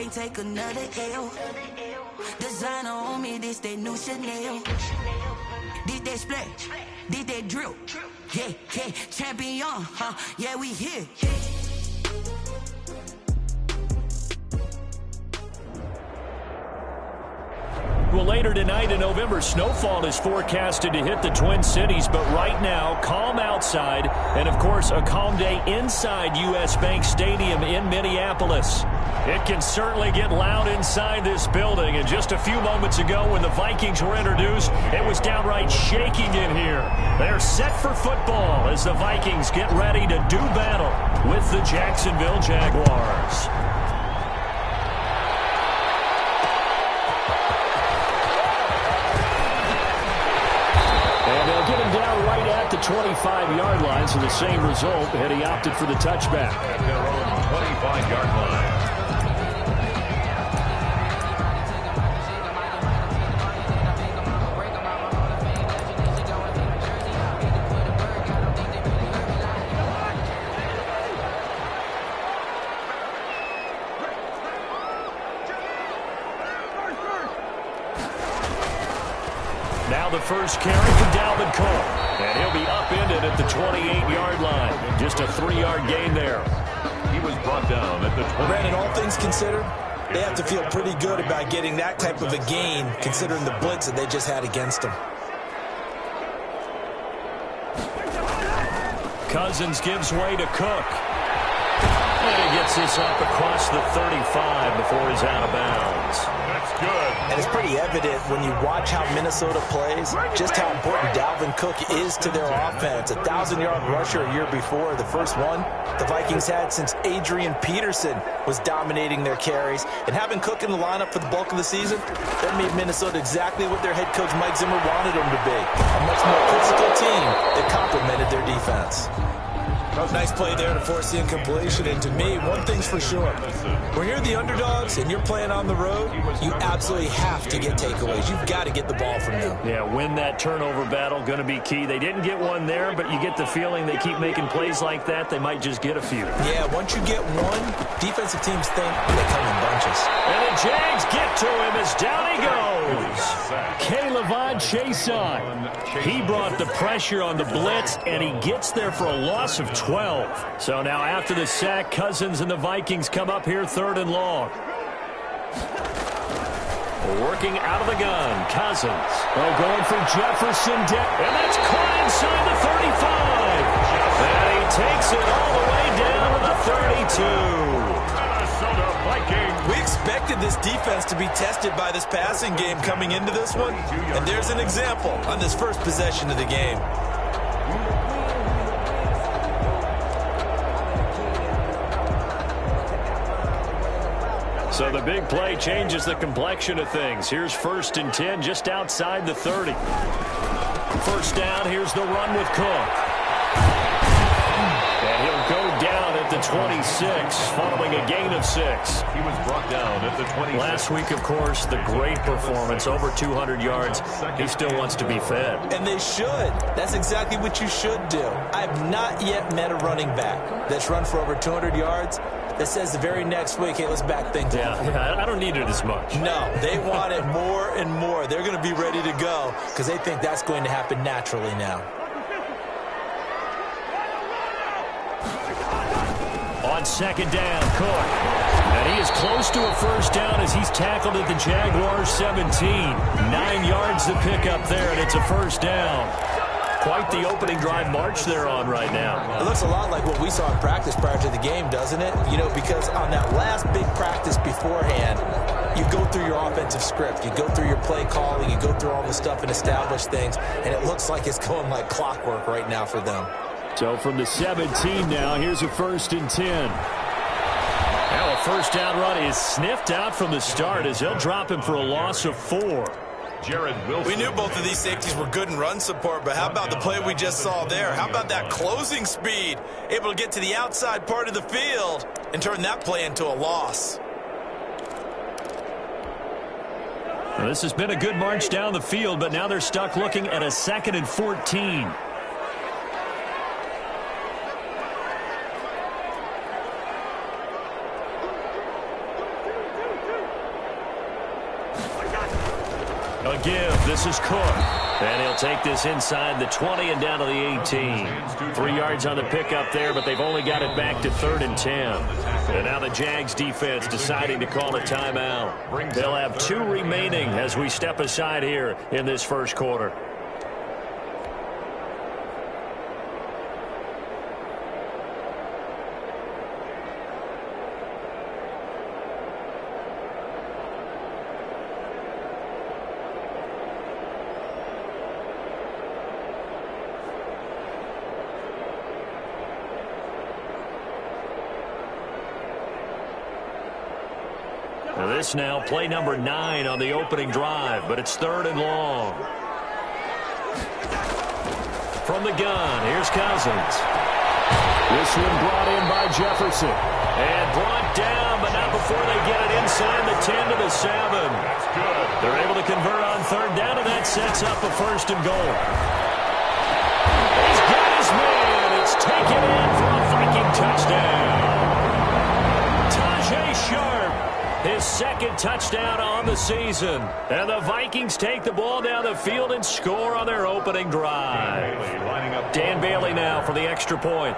can't take another L. Designer on me, this that new Chanel. Did that splash, did that drip. Yeah, yeah, champion, huh? Yeah, we here. Well, later tonight, a November snowfall is forecasted to hit the Twin Cities, but right now, calm outside, and of course, a calm day inside U.S. Bank Stadium in Minneapolis. It can certainly get loud inside this building, and just a few moments ago when the Vikings were introduced, it was downright shaking in here. They're set for football as the Vikings get ready to do battle with the Jacksonville Jaguars. They'll get him down right at the 25-yard line, so the same result, and he opted for the touchback. At their own 25-yard line. Now the first carry for Dalvin Cook. And he'll be upended at the 28-yard line. Just a 3-yard gain there. He was brought down at the 20. Brandon, all things considered, they have to feel pretty good about getting that type of a gain, considering the blitz that they just had against them. Cousins gives way to Cook. And he gets this up across the 35 before he's out of bounds. That's good. And it's pretty evident when you watch how Minnesota plays, just how important Dalvin Cook is to their offense. 1,000-yard rusher a year before, the first one the Vikings had since Adrian Peterson was dominating their carries. And having Cook in the lineup for the bulk of the season, that made Minnesota exactly what their head coach Mike Zimmer wanted them to be. A much more physical team that complemented their defense. Nice play there to force the incompletion. And to me, one thing's for sure. When you're the underdogs and you're playing on the road, you absolutely have to get takeaways. You've got to get the ball from them. Yeah, win that turnover battle, going to be key. They didn't get one there, but you get the feeling they keep making plays like that, they might just get a few. Yeah, once you get one, defensive teams think they come in bunches. And the Jags get to him as down he goes. K'Lavon Chaisson. He brought the pressure on the blitz, and he gets there for a loss of 12. So now after the sack, Cousins and the Vikings come up here 3rd and long. Working out of the gun, Cousins. Oh, going for Jefferson. And that's caught inside the 35. And he takes it all the way down to the 32. Minnesota Vikings. We expected this defense to be tested by this passing game coming into this one. And there's an example on this first possession of the game. So the big play changes the complexion of things. Here's 1st and 10 just outside the 30. First down, here's the run with Cook. And he'll go down at the 26 following a gain of 6. He was brought down at the 26. Last week, of course, the great performance, over 200 yards. He still wants to be fed. And they should. That's exactly what you should do. I have not yet met a running back that's run for over 200 yards that says the very next week, hey, let's back things up. Yeah, I don't need it as much. No, they want it more and more. They're going to be ready to go because they think that's going to happen naturally now. On 2nd down, Cook. And he is close to a first down as he's tackled at the Jaguars 17. 9 yards to pick up there, and it's a first down. Quite the opening drive march they're on right now. It looks a lot like what we saw in practice prior to the game, doesn't it? You know, because on that last big practice beforehand, you go through your offensive script. You go through your play calling. You go through all the stuff and establish things. And it looks like it's going like clockwork right now for them. So from the 17 now, here's a 1st and 10. Now a first down run is sniffed out from the start as they'll drop him for a loss of 4. Jared Wilson. We knew both of these safeties were good in run support, but how about the play we just saw there? How about that closing speed? Able to get to the outside part of the field and turn that play into a loss. Well, this has been a good march down the field, but now they're stuck looking at a 2nd and 14. A give. This is Cook. And he'll take this inside the 20 and down to the 18. 3 yards on the pickup there, but they've only got it back to 3rd and 10. And now the Jags defense deciding to call a timeout. They'll have 2 remaining as we step aside here in this first quarter. This now, play number 9 on the opening drive, but it's 3rd and long. From the gun, here's Cousins. This one brought in by Jefferson. And brought down, but not before they get it inside the 10 to the 7. That's good. They're able to convert on 3rd down, and that sets up a 1st and goal. He's got his man. It's taken in for a Viking touchdown. Tajay Sharp. His 2nd touchdown on the season. And the Vikings take the ball down the field and score on their opening drive. Dan Bailey now for the extra point.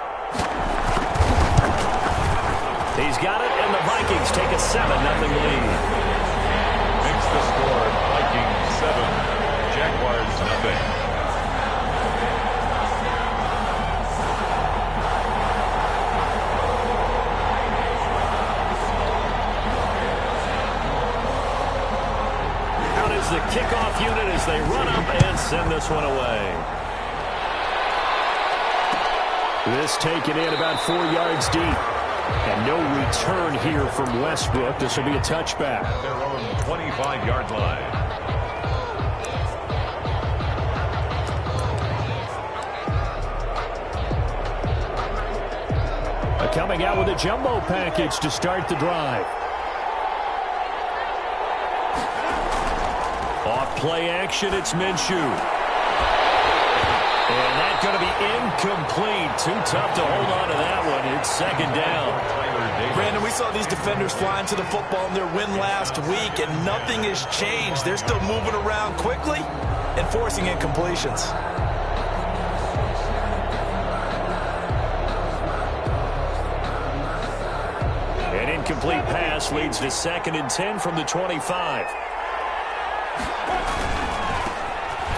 He's got it, and the Vikings take a 7-0 lead. Makes the score Vikings 7, Jaguars 0. The kickoff unit as they run up and send this one away. This taken in about 4 yards deep. And no return here from Westbrook. This will be a touchback. At their own 25-yard line. Coming out with a jumbo package to start the drive. Play action, it's Minshew. And that's going to be incomplete. Too tough to hold on to that one. It's 2nd down. Brandon, we saw these defenders flying to the football in their win last week, and nothing has changed. They're still moving around quickly and forcing incompletions. An incomplete pass leads to 2nd and 10 from the 25.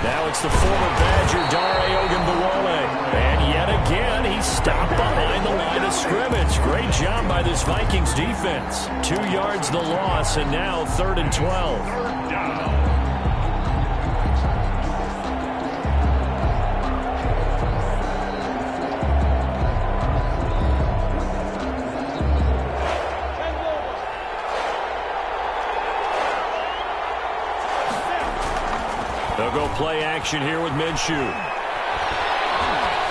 Now it's the former Badger, Dare Ogunbowale. And yet again, he stopped behind the line of scrimmage. Great job by this Vikings defense. 2 yards the loss, and now 3rd and 12. Third down. They'll go play action here with Minshew.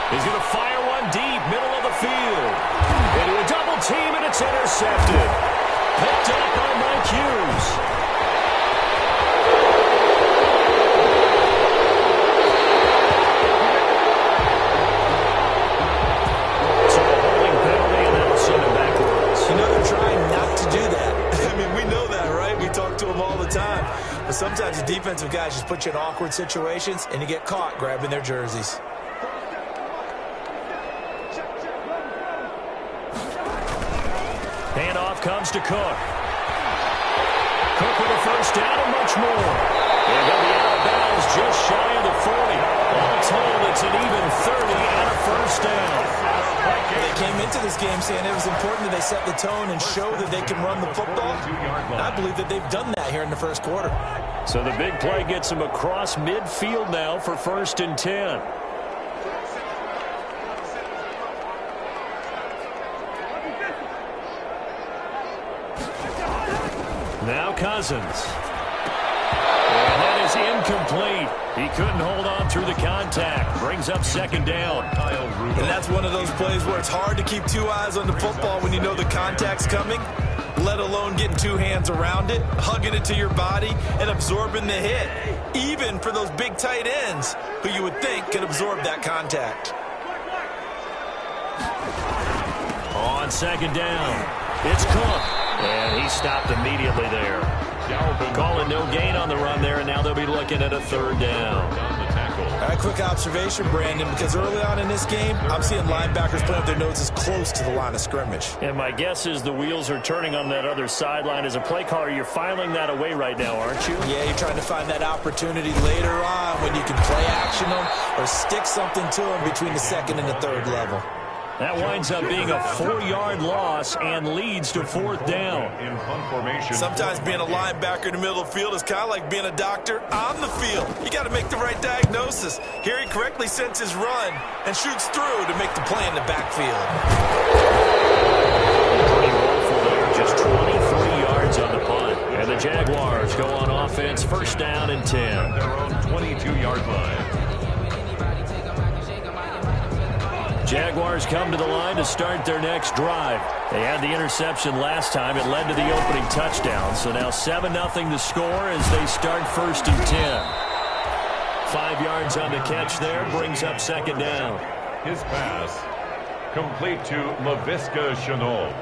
He's going to fire one deep, middle of the field. Into a double team, and it's intercepted. Picked up by Mike Hughes. So a holding penalty, and that'll send him backwards. You know they're trying not to do that. I mean, we know that, right? We talk to them all the time. But sometimes the defensive guys just put you in awkward situations, and you get caught grabbing their jerseys. Handoff comes to Cook. Cook with a 1st down and much more. And he'll be out of bounds just shy of the 40. All told, it's an even 30 and a 1st down. They came into this game saying it was important that they set the tone and show that they can run the football. And I believe that they've done that here in the first quarter. So the big play gets them across midfield now for 1st and 10. Now Cousins. And that is incomplete. He couldn't hold on through the contact. Brings up 2nd down. And that's one of those plays where it's hard to keep 2 eyes on the football when you know the contact's coming, let alone getting 2 hands around it, hugging it to your body, and absorbing the hit, even for those big tight ends who you would think could absorb that contact. On 2nd down, it's Cook. And he stopped immediately there. Call it no gain on the run there, and now they'll be looking at a third down. A quick observation, Brandon, because early on in this game, I'm seeing linebackers playing with their noses close to the line of scrimmage. And my guess is the wheels are turning on that other sideline. As a play caller, you're filing that away right now, aren't you? Yeah, you're trying to find that opportunity later on when you can play action them or stick something to them between the second and the third level. That winds up being a 4-yard loss and leads to fourth down. In punt formation. Sometimes being a linebacker in the middle of the field is kind of like being a doctor on the field. You got to make the right diagnosis. Here he correctly sends his run and shoots through to make the play in the backfield. Pretty woeful there, just 23 yards on the punt. And the Jaguars go on offense, first down and 10. Their own 22-yard line. Jaguars come to the line to start their next drive. They had the interception last time. It led to the opening touchdown. So now 7-0 the score as they start first and 10. 5 yards on the catch there, brings up second down. His pass complete to Laviska Shenault.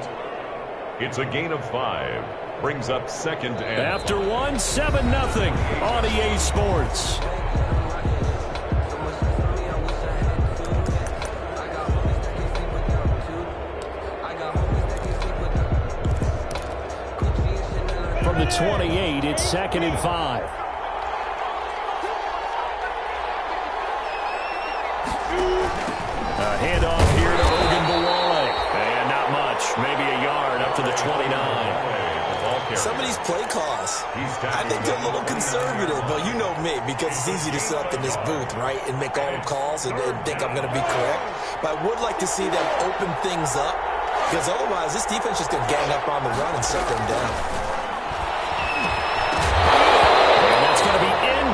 It's a gain of 5. Brings up second and... After 1, 7-0 on EA Sports. From the 28, it's second and 5. A handoff here to Ogunbowale. And not much, maybe a yard up to the 29. Some of these play calls, I think they're a little conservative, but you know me, because it's easy to sit up in this booth, right, and make all the calls and think I'm going to be correct. But I would like to see them open things up, because otherwise this defense is going to gang up on the run and shut them down.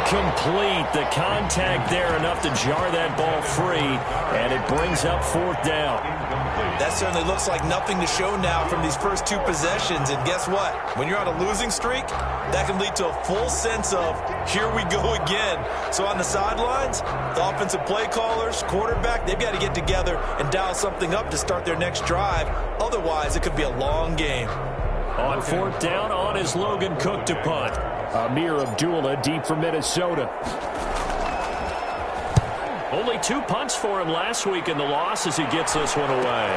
Complete. The contact there enough to jar that ball free, and it brings up fourth down. That certainly looks like nothing to show now from these first 2 possessions. And guess what? When you're on a losing streak, that can lead to a full sense of, here we go again. So on the sidelines, the offensive play callers, quarterback, they've got to get together and dial something up to start their next drive. Otherwise, it could be a long game. On fourth down, on is Logan Cook to punt. Amir Abdullah deep for Minnesota. Only 2 punts for him last week in the loss as he gets this one away.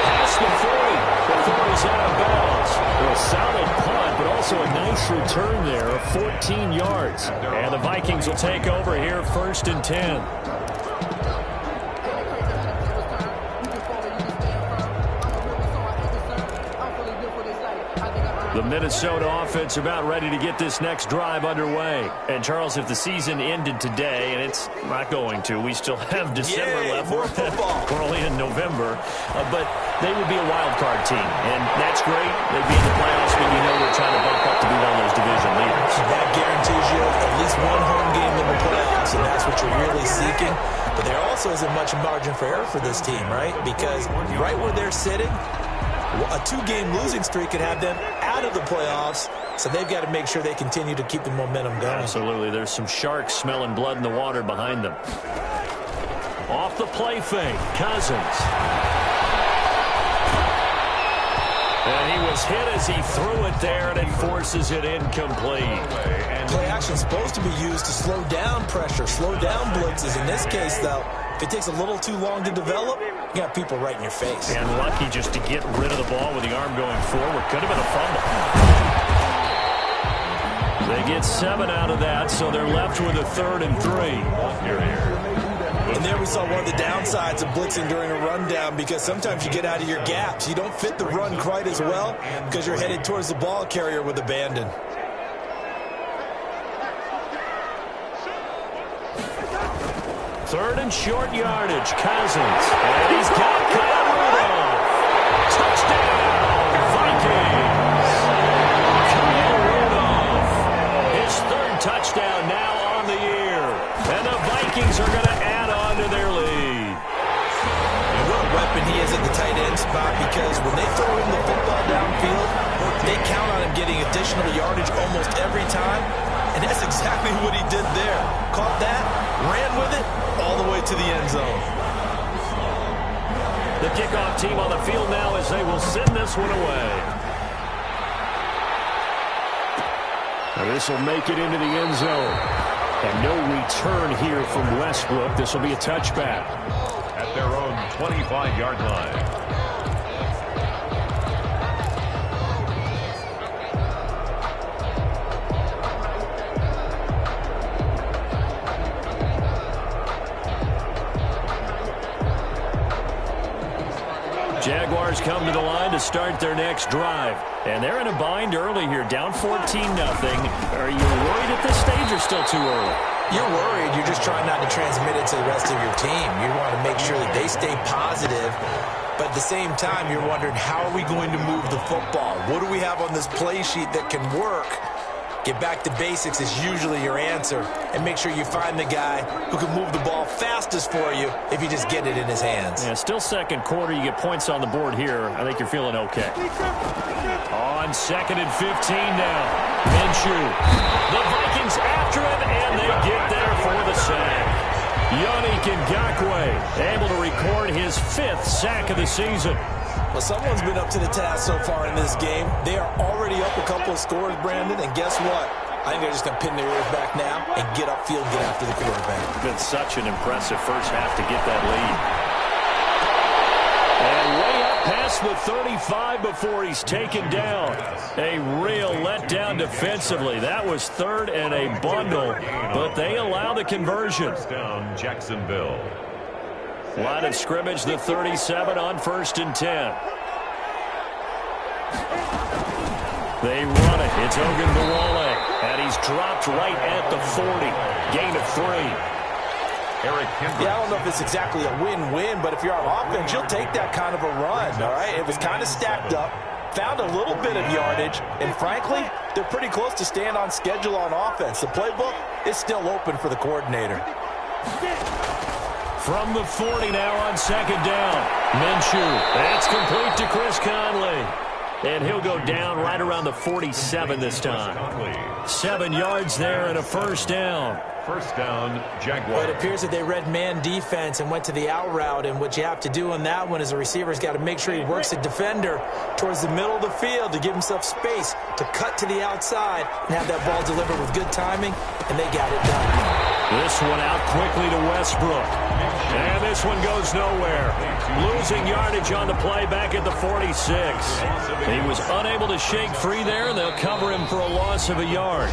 Past the 40 before he's out of bounds. A solid punt, but also a nice return there of 14 yards. And the Vikings will take over here first and 10. The Minnesota offense about ready to get this next drive underway. And, Charles, if the season ended today, and it's not going to, we still have December left. More football. We're only in November. But they would be a wild card team. And that's great. They'd be in the playoffs, but you know they're trying to bump up to be one of those division leaders. That guarantees you at least 1 home game in the playoffs, and that's what you're really seeking. But there also isn't much margin for error for this team, right? Because right where they're sitting, a 2-game losing streak could have them out of the playoffs, so they've got to make sure they continue to keep the momentum going. Absolutely. There's some sharks smelling blood in the water behind them. Off the play fake, Cousins. And he was hit as he threw it there, and it forces it incomplete. Play action is supposed to be used to slow down pressure, slow down blitzes. In this case, though, if it takes a little too long to develop, you got people right in your face. And lucky just to get rid of the ball with the arm going forward. Could have been a fumble. They get 7 out of that, so they're left with a 3rd and 3. And there we saw one of the downsides of blitzing during a rundown, because sometimes you get out of your gaps. You don't fit the run quite as well because you're headed towards the ball carrier with abandon. Third and short yardage, Cousins. And he's got Kyle Rudolph. Touchdown, Vikings. Kyle Rudolph. His 3rd touchdown now on the year. And the Vikings are going to add on to their lead. And what a weapon he is at the tight end spot, because when they throw him the football downfield, they count on him getting additional yardage almost every time. And that's exactly what he did there. Caught that, ran with it, all the way to the end zone. The kickoff team on the field now as they will send this one away. Now this will make it into the end zone. And no return here from Westbrook. This will be a touchback. At their own 25-yard line. Jaguars come to the line to start their next drive. And they're in a bind early here, down 14-0. Are you worried at this stage or still too early? You're worried. You're just trying not to transmit it to the rest of your team. You want to make sure that they stay positive. But at the same time, you're wondering, how are we going to move the football? What do we have on this play sheet that can work? Get back to basics is usually your answer. And make sure you find the guy who can move the ball fastest for you if you just get it in his hands. Yeah, still second quarter. You get points on the board here. I think you're feeling okay. On 2nd and 15 now. Minshew. The Vikings after him, and they get there for the sack. Yannick Ngakoue able to record his 5th sack of the season. Well, someone's been up to the task so far in this game. They are already up a couple of scores, Brandon, and guess what? I think they're just going to pin their ears back now and get upfield, get after the quarterback. It's been such an impressive first half to get that lead. And way up past the 35 before he's taken down. A real letdown defensively. That was 3rd and a bundle, but they allow the conversion. First down, Jacksonville. Line of scrimmage, the 37 on 1st and 10. They run it. It's Ogunbowale, and he's dropped right at the 40. Gain of 3. Eric Henry. Yeah, I don't know if it's exactly a win-win, but if you're on offense, you'll take that kind of a run, all right? It was kind of stacked up, found a little bit of yardage, and frankly, they're pretty close to staying on schedule on offense. The playbook is still open for the coordinator. From the 40 now on 2nd down. Minshew. That's complete to Chris Conley. And he'll go down right around the 47 this time. 7 yards there and a first down. First down, Jaguars. Well, it appears that they read man defense and went to the out route, and what you have to do on that one is the receiver's got to make sure he works the defender towards the middle of the field to give himself space to cut to the outside and have that ball delivered with good timing, and they got it done. This one out quickly to Westbrook. And this one goes nowhere. Losing yardage on the play back at the 46. He was unable to shake free there, and they'll cover him for a loss of a yard.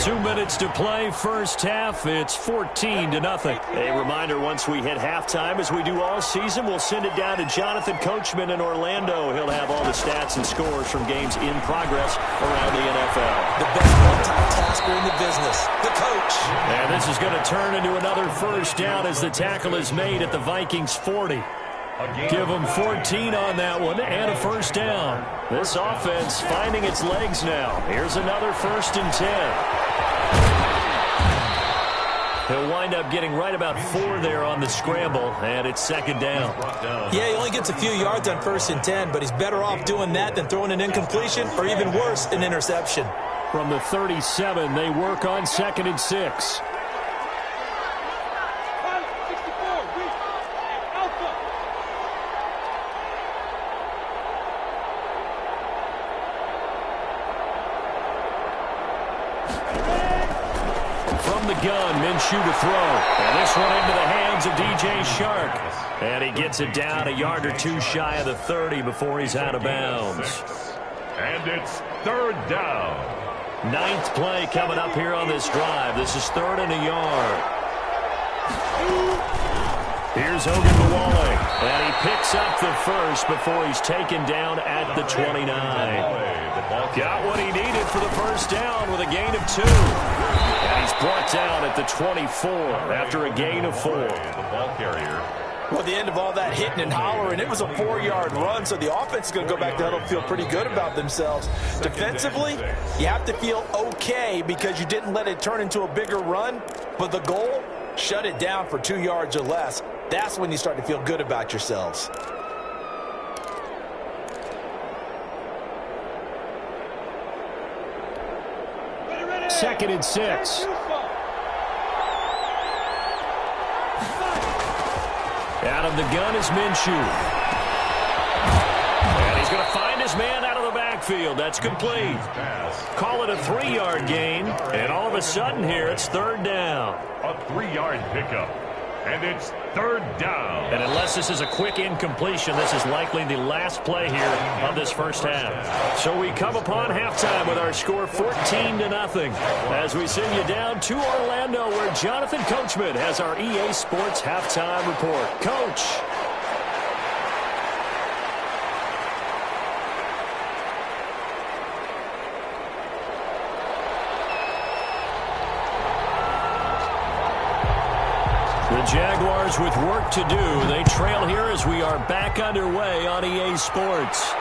2 minutes to play, first half. It's 14-0. A reminder, once we hit halftime, as we do all season, we'll send it down to Jonathan Coachman in Orlando. He'll have all the stats and scores from games in progress around the NFL. The best multitasker in the business, the coach. And this is going to turn into another first down as the tackle is made at the Vikings 40. Give them 14 on that one and a first down. This offense finding its legs now. Here's another 1st and 10. He'll wind up getting right about 4 there on the scramble, and it's 2nd down. Yeah, he only gets a few yards on 1st and 10, but he's better off doing that than throwing an incompletion or even worse, an interception. From the 37, they work on 2nd and 6. From the gun, Minshew to throw. And this one into the hands of DJ Shark. And he gets it down a yard or 2 shy of the 30 before he's out of bounds. And it's 3rd down. 9th play coming up here on this drive. This is 3rd and a yard. Here's Ogunbowale. And he picks up the first before he's taken down at the 29. Got what he needed for the first down with a gain of 2. And he's brought down at the 24 after a gain of 4. The ball carrier. Well, the end of all that hitting and hollering, it was a 4-yard run, so the offense is going to go back to huddle and feel pretty good about themselves. Defensively, you have to feel okay because you didn't let it turn into a bigger run, but the goal, shut it down for 2 yards or less. That's when you start to feel good about yourselves. Second and 6. Out of the gun is Minshew. He's going to find his man out of the backfield. That's complete. Call it a 3-yard gain, and all of a sudden here it's third down. A 3-yard pickup, and it's third down. And unless this is a quick incompletion, this is likely the last play here of this first half. So we come upon halftime with our score 14-0 as we send you down to Orlando, where Jonathan Coachman has our EA Sports halftime report. Coach. The Jaguars with work to do. They trail here as we are back underway on EA Sports.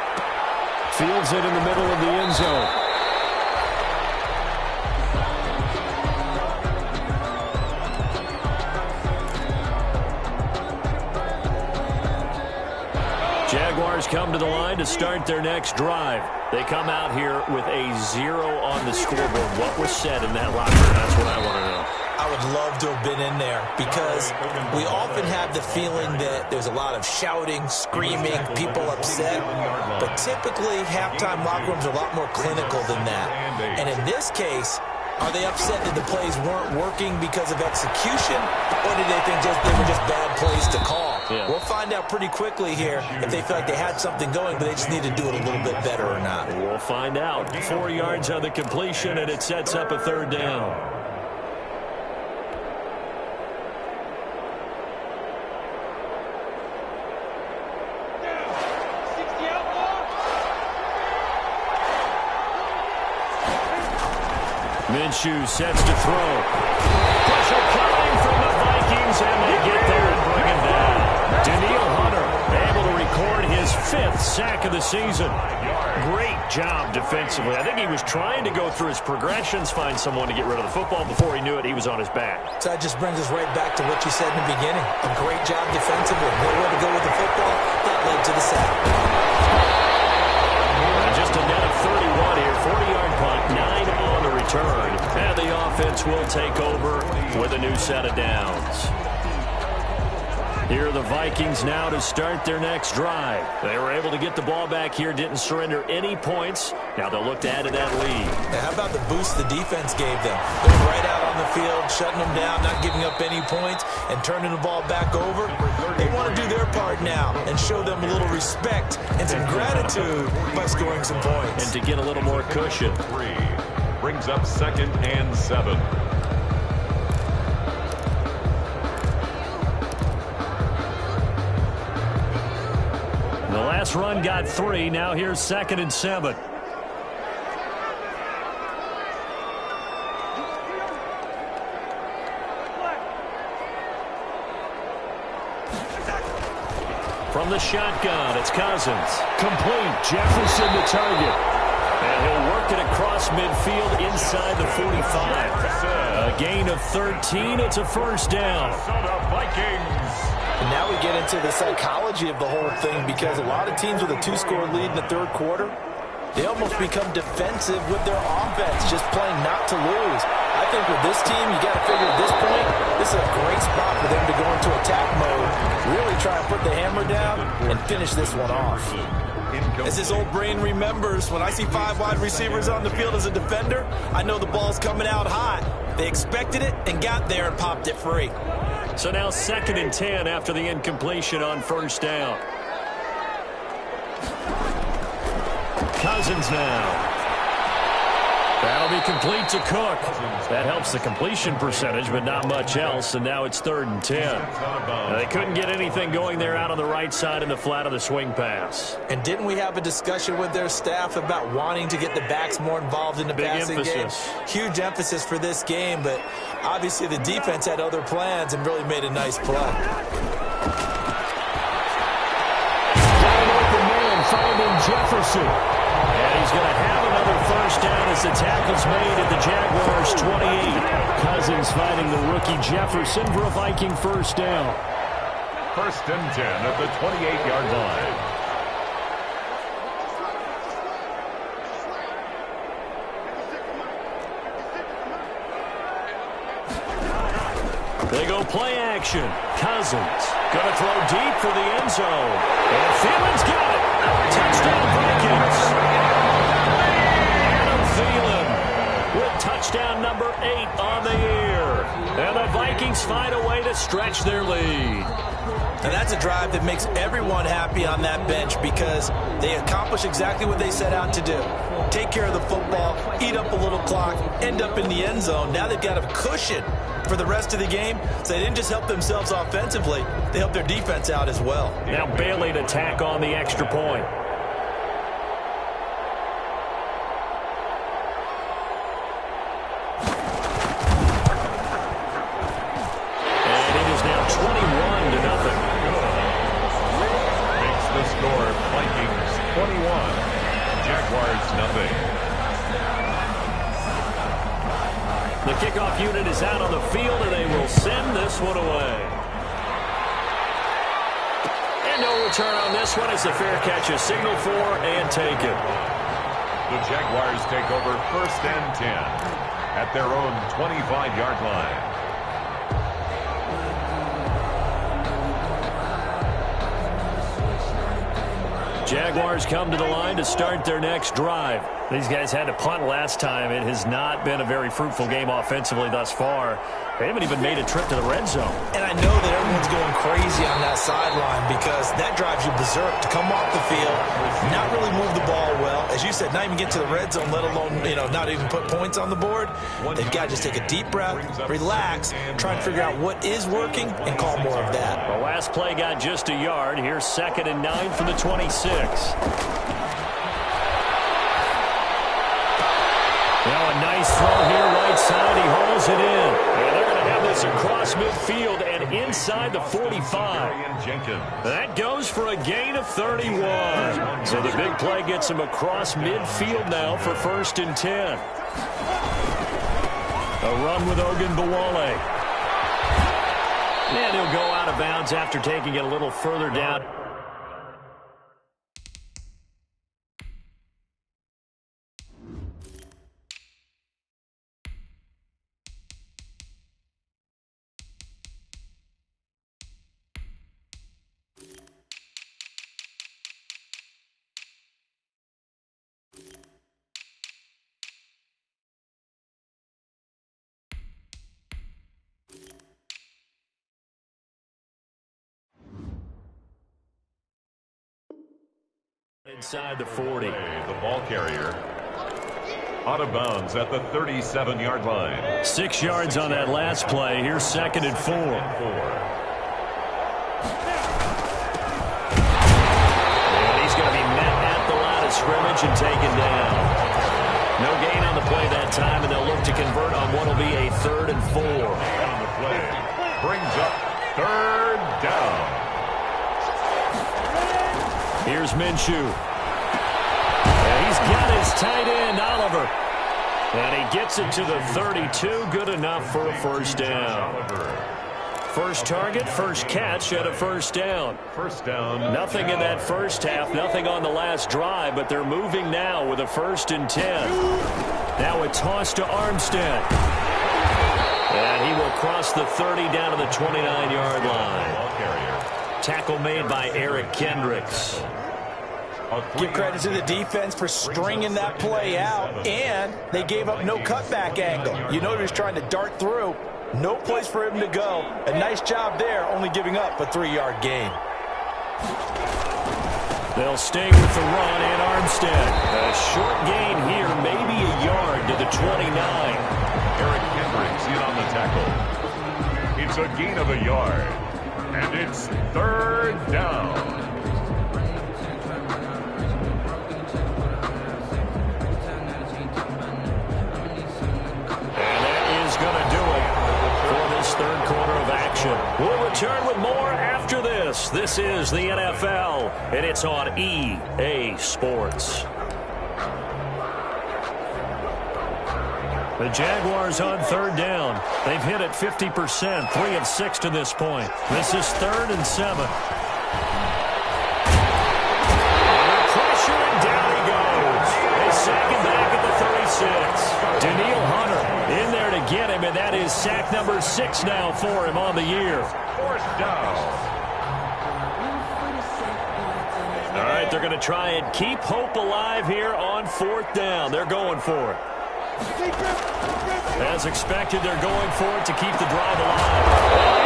Fields it in the middle of the end zone. Jaguars come to the line to start their next drive. They come out here with a 0 on the scoreboard. What was said in that locker room? That's what I want to know. I would love to have been in there because we often have the feeling that there's a lot of shouting, screaming, people upset. But typically, halftime locker rooms are a lot more clinical than that. And in this case, are they upset that the plays weren't working because of execution, or did they think they were just bad plays to call? Yeah. We'll find out pretty quickly here if they feel like they had something going, but they just need to do it a little bit better or not. We'll find out. 4 yards on the completion, and it sets up a third down. Minshew sets to throw. Pressure coming from the Vikings, and they get there and bring him down. Danielle Hunter able to record his 5th sack of the season. Great job defensively. I think he was trying to go through his progressions, find someone to get rid of the football. Before he knew it, he was on his back. So that just brings us right back to what you said in the beginning. A great job defensively. Nowhere to go with the football. That led to the sack. And just a net of 31 here. 40-yard punt, 9 on the return. And the offense will take over with a new set of downs. Here are the Vikings now to start their next drive. They were able to get the ball back here, didn't surrender any points. Now they'll look to add to that lead. Now, how about the boost the defense gave them? Going right out on the field, shutting them down, not giving up any points, and turning the ball back over. They want to do their part now and show them a little respect and some gratitude by scoring some points. And to get a little more cushion. 3 brings up 2nd and 7. The last run got 3. Now here's 2nd and 7. From the shotgun, it's Cousins. Complete. Jefferson the target. And he'll work it across midfield inside the 45. A gain of 13. It's a first down. Vikings. And now we get into the psychology of the whole thing, because a lot of teams with a 2-score lead in the third quarter, they almost become defensive with their offense, just playing not to lose. I think with this team, you got to figure at this point, this is a great spot for them to go into attack mode, really try and put the hammer down and finish this one off. As his old brain remembers, when I see 5 wide receivers on the field as a defender, I know the ball's coming out hot. They expected it and got there and popped it free. So now 2nd and 10 after the incompletion on first down. Cousins now. That'll be complete to Cook. That helps the completion percentage, but not much else, and now it's 3rd and 10. Now, they couldn't get anything going there out on the right side in the flat of the swing pass. And didn't we have a discussion with their staff about wanting to get the backs more involved in the passing game? Huge emphasis for this game, but obviously the defense had other plans and really made a nice play. Wide open man finding Jefferson. And he's going to have another first down as the tackle's made at the Jaguars' 28. Cousins finding the rookie Jefferson for a Viking first down. 1st and 10 at the 28-yard line. They go play action. Cousins going to throw deep for the end zone. And Thielman's got it. Touchdown Vikings. Adam Thielen with touchdown number 8 on the year. And the Vikings find a way to stretch their lead. And that's a drive that makes everyone happy on that bench because they accomplish exactly what they set out to do. Take care of the football, eat up a little clock, end up in the end zone. Now they've got a cushion for the rest of the game. So they didn't just help themselves offensively, they helped their defense out as well. Now Bailey to tack on the extra point. And it is now 21-0. Makes the score Vikings 21, Jaguars nothing. The kickoff unit is out on the field, and they will send this one away. And no return on this one. It's a fair catch, a signal for, and take it. The Jaguars take over 1st and 10 at their own 25-yard line. Jaguars come to the line to start their next drive. These guys had to punt last time. It has not been a very fruitful game offensively thus far. They haven't even made a trip to the red zone. And I know that everyone's going crazy on that sideline because that drives you berserk to come off the field, not really move the ball well. As you said, not even get to the red zone, let alone, not even put points on the board. They've got to just take a deep breath, relax, try and figure out what is working and call more of that. The last play got just a yard. Here's 2nd and 9 from the 26. Now a nice throw here, right side. He hauls it in. And they're going to have this across midfield and inside the 45. That goes for a gain of 31. So the big play gets him across midfield now for 1st and 10. A run with Ogunbowale. And he'll go out of bounds after taking it a little further down. Inside the 40. The ball carrier out of bounds at the 37-yard line. 6 yards on that last play. Here's 2nd and 4. And he's going to be met at the line of scrimmage and taken down. No gain on the play that time, and they'll look to convert on what will be a 3rd and 4. On the play brings up 3rd down. Here's Minshew. And he's got his tight end, Oliver. And he gets it to the 32. Good enough for a 1st down. First target, first catch at a 1st down. 1st down. Nothing in that first half, nothing on the last drive, but they're moving now with a 1st and 10. Now a toss to Armstead. And he will cross the 30 down to the 29-yard line. Tackle made by Eric Kendricks. Give credit to the defense for stringing that play out, and they gave up no cutback angle. You know he was trying to dart through. No place for him to go. A nice job there, only giving up a 3-yard gain. They'll stay with the run and Armstead. A short gain here, maybe a yard to the 29. Eric Kendricks in on the tackle. It's a gain of a yard. And it's 3rd down. And that is going to do it for this 3rd quarter of action. We'll return with more after this. This is the NFL, and it's on EA Sports. The Jaguars on 3rd down. They've hit it 50%, 3 of 6 to this point. This is 3rd and 7. Under pressure, and down he goes. They sack him back at the 36. Daniil Hunter in there to get him, and that is sack number 6 now for him on the year. 4th down. All right, right, they're going to try and keep hope alive here on 4th down. They're going for it. As expected, they're going for it to keep the drive alive.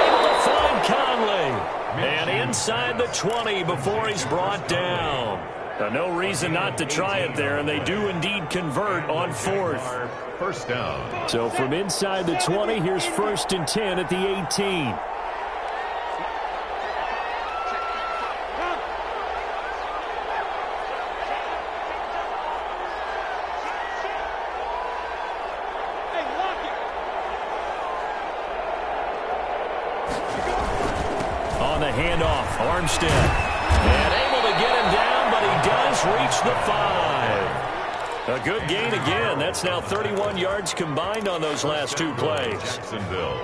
Able to find Conley. And inside the 20 before he's brought down. No reason not to try it there, and they do indeed convert on 4th. First down. So from inside the 20, here's 1st and 10 at the 18. On the handoff, Armstead. And able to get him down, but he does reach the 5. A good gain again. That's now 31 yards combined on those last 2 plays.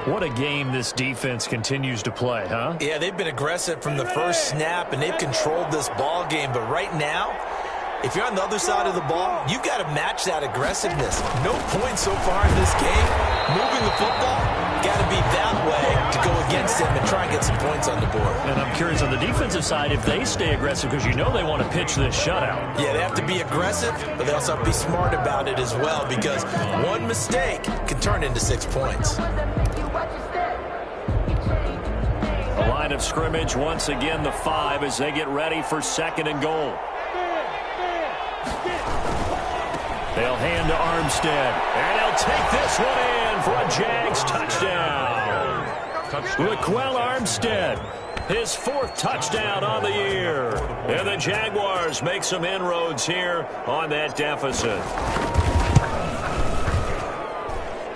What a game this defense continues to play, huh? Yeah, they've been aggressive from the first snap, and they've controlled this ball game. But right now, if you're on the other side of the ball, you've got to match that aggressiveness. No points so far in this game. Moving the football, got to be that way to go against them and try and get some points on the board. And I'm curious on the defensive side if they stay aggressive, because you know they want to pitch this shutout. Yeah, they have to be aggressive, but they also have to be smart about it as well, because one mistake can turn into 6 points. The line of scrimmage, once again, the 5 as they get ready for 2nd and goal. They'll hand to Armstead, and he'll take this one in for a Jags touchdown. Raquel Armstead, his 4th touchdown on the year. And the Jaguars make some inroads here on that deficit.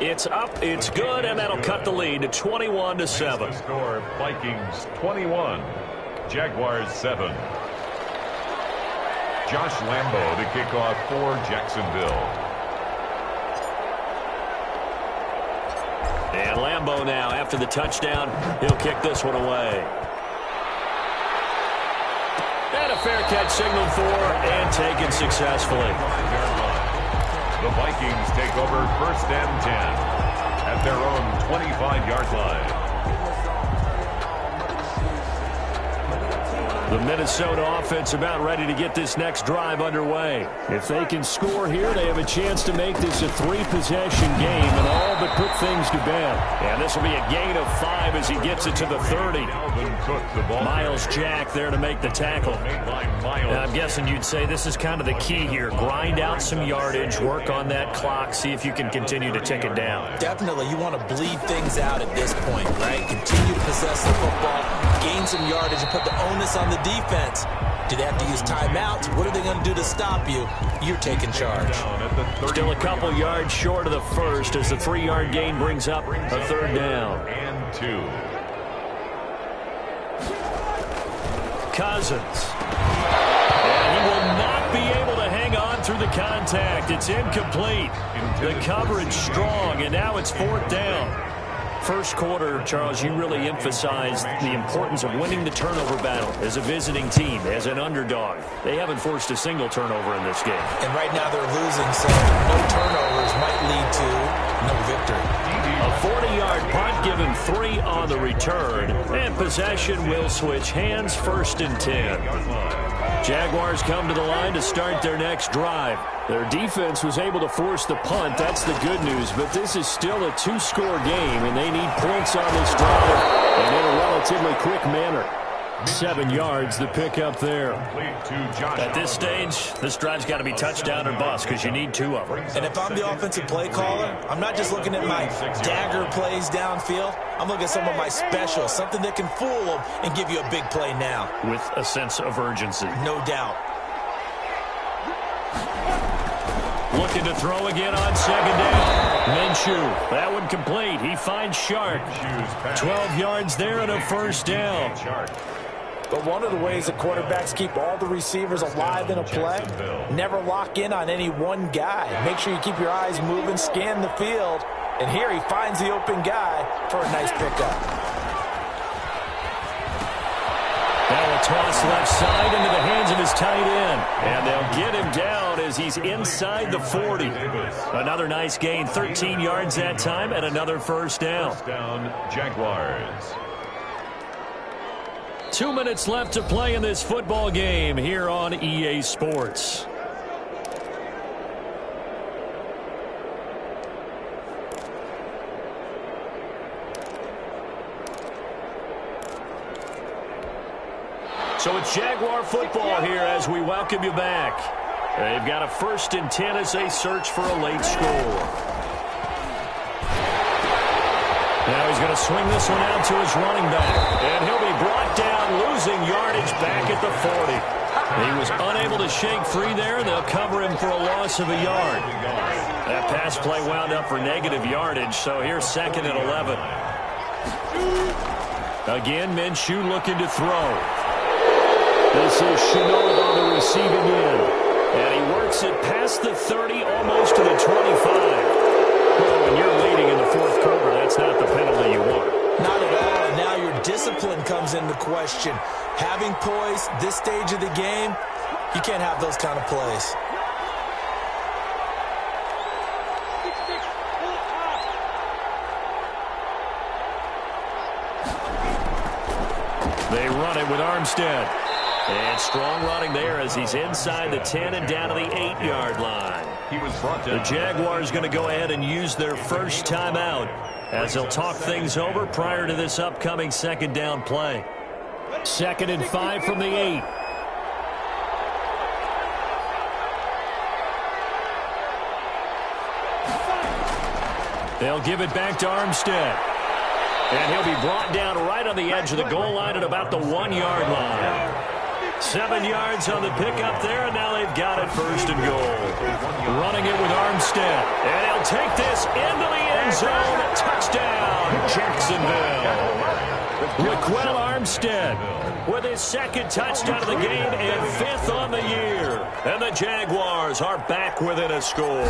It's up, it's good, and that'll cut the lead to 21-7. Score Vikings 21, Jaguars 7. Josh Lambo to kick off for Jacksonville. And Lambo now, after the touchdown, he'll kick this one away. And a fair catch signaled for and taken successfully. The Vikings take over 1st and 10 at their own 25-yard line. The Minnesota offense about ready to get this next drive underway. If they can score here, they have a chance to make this a 3-possession game and all but put things to bed. And this will be a gain of 5 as he gets it to the 30. Miles Jack there to make the tackle. Now, I'm guessing you'd say this is kind of the key here. Grind out some yardage, work on that clock, see if you can continue to tick it down. Definitely, you want to bleed things out at this point, right? Continue to possess the football, gain some yardage, and put the onus on the defense. Do they have to use timeouts? What are they going to do to stop you? You're taking charge. Still a couple yards short of the first as the 3-yard gain brings up a 3rd down. And 2. Cousins. And he will not be able to hang on through the contact. It's incomplete. The coverage strong, and now it's 4th down. First quarter, Charles, you really emphasized the importance of winning the turnover battle as a visiting team, as an underdog. They haven't forced a single turnover in this game. And right now they're losing, so no turnovers might lead to no victory. A 40-yard punt given 3 on the return, and possession will switch hands 1st and 10. Jaguars come to the line to start their next drive. Their defense was able to force the punt. That's the good news, but this is still a 2-score game, and they need points on this drive, and in a relatively quick manner. 7 yards, the pickup there. At this stage, this drive's got to be touchdown or bust because you need 2 of them. And if I'm the offensive play caller, I'm not just looking at my dagger plays downfield. I'm looking at some of my specials, something that can fool them and give you a big play now. With a sense of urgency. No doubt. Looking to throw again on 2nd down. Minshew, that one complete. He finds Sharp. 12 yards there and a 1st down. But one of the ways that quarterbacks keep all the receivers alive in a play, never lock in on any one guy. Make sure you keep your eyes moving, scan the field, and here he finds the open guy for a nice pickup. Now a toss left side into the hands of his tight end. And they'll get him down as he's inside the 40. Another nice gain, 13 yards that time, and another 1st down. Jaguars. 2 minutes left to play in this football game here on EA Sports. So it's Jaguar football here as we welcome you back. They've got a 1st and 10 as they search for a late score. Now he's going to swing this one out to his running back. And he'll be brought down, losing yardage back at the 40. He was unable to shake free there. They'll cover him for a loss of a yard. That pass play wound up for negative yardage, so here's 2nd and 11. Again, Minshew looking to throw. This is Chenault on the receiving end. And he works it past the 30, almost to the 25. Well, when you're leading in the 4th quarter, that's not the penalty you want. Not at all, and now your discipline comes into question. Having poise this stage of the game, you can't have those kind of plays. They run it with Armstead. And strong running there as he's inside the 10 and down to the 8-yard line. He was brought down. The Jaguars going to go ahead and use their first timeout as they'll talk things over prior to this upcoming 2nd down play. 2nd and 5 from the 8. They'll give it back to Armstead. And he'll be brought down right on the edge of the goal line at about the 1-yard line. 7 yards on the pickup there, and now they've got it 1st and goal. Running it with Armstead. And he'll take this into the end zone. Touchdown, Jacksonville. Raquel Armstead with his 2nd touchdown of the game and 5th on the year. And the Jaguars are back within a score.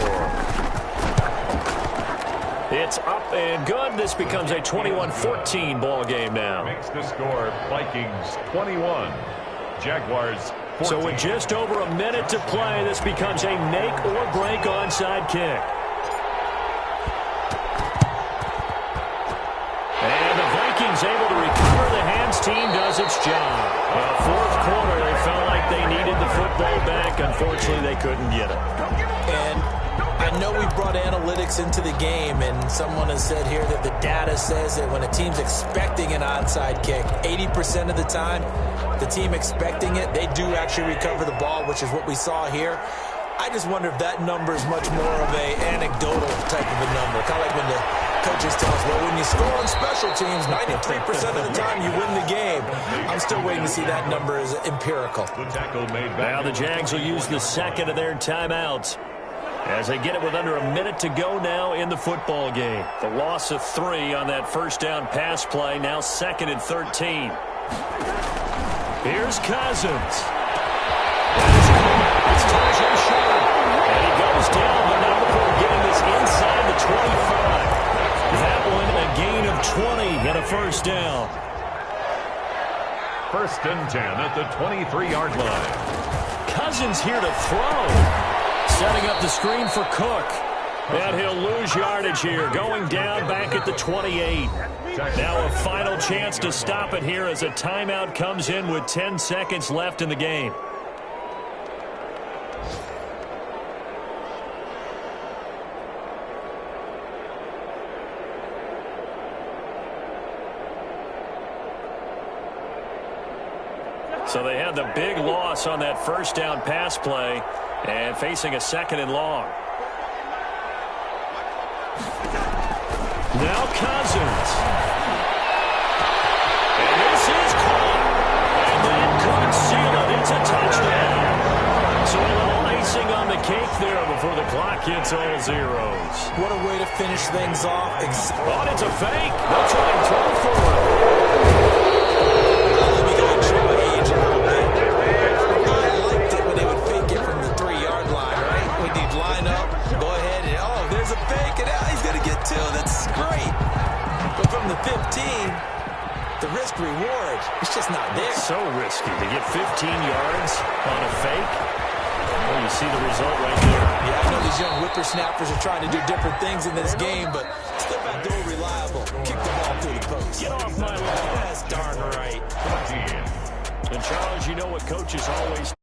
It's up and good. This becomes a 21-14 ball game now. Makes the score Vikings 21. Jaguars 14. So with just over a minute to play, this becomes a make or break onside kick. And the Vikings able to recover. The hands team does its job. 4th quarter, they felt like they needed the football back. Unfortunately, they couldn't get it. And I know we brought analytics into the game, and someone has said here that the data says that when a team's expecting an onside kick, 80% of the time, the team expecting it, they do actually recover the ball, which is what we saw here. I just wonder if that number is much more of an anecdotal type of a number. Kind of like when the coaches tell us, well, when you score on special teams, 93% of the time you win the game. I'm still waiting to see that number as empirical. Now the Jags will use the 2nd of their timeouts as they get it with under a minute to go now in the football game. The loss of 3 on that 1st down pass play, now 2nd and 13. Here's Cousins. It's Tajay Short. And he goes down, but now we're getting this inside the 25. That one a gain of 20 and a 1st down. 1st and 10 at the 23-yard line. Cousins here to throw. Setting up the screen for Cook. And he'll lose yardage here, going down back at the 28. Now a final chance to stop it here as a timeout comes in with 10 seconds left in the game. So they had the big loss on that 1st down pass play and facing a 2nd and long. Now Cousins. And this is caught. And that could seal it. It's a touchdown. So a little icing on the cake there before the clock hits all zeros. What a way to finish things off. Oh, it's a fake. They'll try and throw for it. Let me go and show my age a little bit. I liked it when they would fake it from the 3-yard line, right? When they'd line up, go ahead, and oh, there's a fake, and now he's going to get 2. That's great. But from the 15, the risk-reward, it's just not there. It's so risky to get 15 yards on a fake. Well, you see the result right there. Yeah, I know these young whippersnappers are trying to do different things in this game, but still back door reliable. Kick the ball through the post. Get off my lawn. That's darn right. And, Charles, you know what coaches always